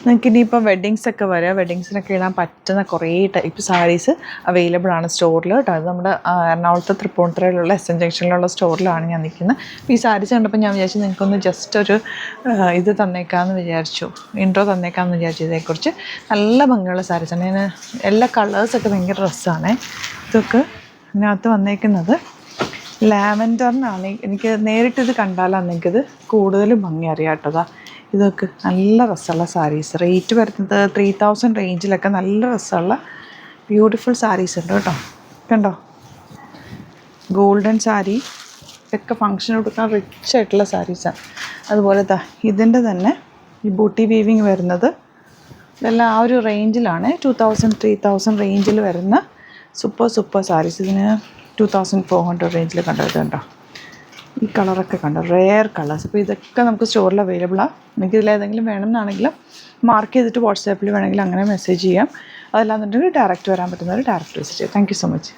നിങ്ങൾക്ക് ഇനിയിപ്പോൾ വെഡ്ഡിങ്സൊക്കെ വരിക, വെഡ്ഡിങ്സിനൊക്കെ ഇടാൻ പറ്റുന്ന കുറേ ടൈപ്പ് സാരീസ് അവൈലബിൾ ആണ് സ്റ്റോറിൽ കേട്ടോ. അത് നമ്മുടെ എറണാകുളത്ത് തൃപ്പൂണിത്തുറയിലുള്ള എസ്.എൻ. ജംഗ്ഷനിലുള്ള സ്റ്റോറിലാണ് ഞാൻ നിൽക്കുന്നത്. അപ്പോൾ ഈ സാരീസ് കണ്ടപ്പോൾ ഞാൻ വിചാരിച്ചു നിങ്ങൾക്കൊന്ന് ജസ്റ്റ് ഒരു ഇത് തന്നേക്കാമെന്ന് വിചാരിച്ചു, ഇൻട്രോ തന്നേക്കാമെന്ന് വിചാരിച്ചു. ഇതേക്കുറിച്ച് നല്ല ഭംഗിയുള്ള സാരീസാണ്. ഞാൻ എല്ലാ കളേഴ്സൊക്കെ ഭയങ്കര രസമാണ്. ഇതൊക്കെ ഇതിനകത്ത് വന്നേക്കുന്നത് ലാവൻഡറിനാണ്. എനിക്ക് നേരിട്ടിത് കണ്ടാലാണ് എനിക്കിത് കൂടുതൽ ഭംഗി അറിയാം കേട്ടോ. ഇതൊക്കെ നല്ല രസമുള്ള സാരീസ്. റേറ്റ് വരുന്നത് 3000 റേഞ്ചിലൊക്കെ നല്ല രസമുള്ള ബ്യൂട്ടിഫുൾ സാരീസ് ഉണ്ട് കേട്ടോ. കണ്ടോ, ഗോൾഡൻ സാരി, ഇതൊക്കെ ഫങ്ഷന് കൊടുക്കാൻ റിച്ച് ആയിട്ടുള്ള സാരീസാണ്. അതുപോലെ ഇതിൻ്റെ തന്നെ ഈ ബൂട്ടി വീവിങ് വരുന്നത് ഇതെല്ലാം ആ ഒരു റേഞ്ചിലാണ്. 2000 3000 റേഞ്ചിൽ വരുന്ന സൂപ്പർ സാരീസ്. ഇതിന് 2400 റേഞ്ചിൽ കണ്ടോ. ഈ കളറൊക്കെ കണ്ടോ, റെയർ കളേഴ്സ്. അപ്പോൾ ഇതൊക്കെ നമുക്ക് സ്റ്റോറിൽ അവൈലബിളാണ്. നിങ്ങൾക്ക് ഇതിലേതെങ്കിലും വേണമെന്നാണെങ്കിലും മാർക്ക് ചെയ്തിട്ട് വാട്സാപ്പിൽ വേണമെങ്കിൽ അങ്ങനെ മെസ്സേജ് ചെയ്യാം. അതല്ലാന്നുണ്ടെങ്കിൽ ഡയറക്റ്റ് വരാൻ പറ്റുന്നവർ ഡയറക്റ്റ് വിസിറ്റ് ചെയ്യാം. Thank you so much.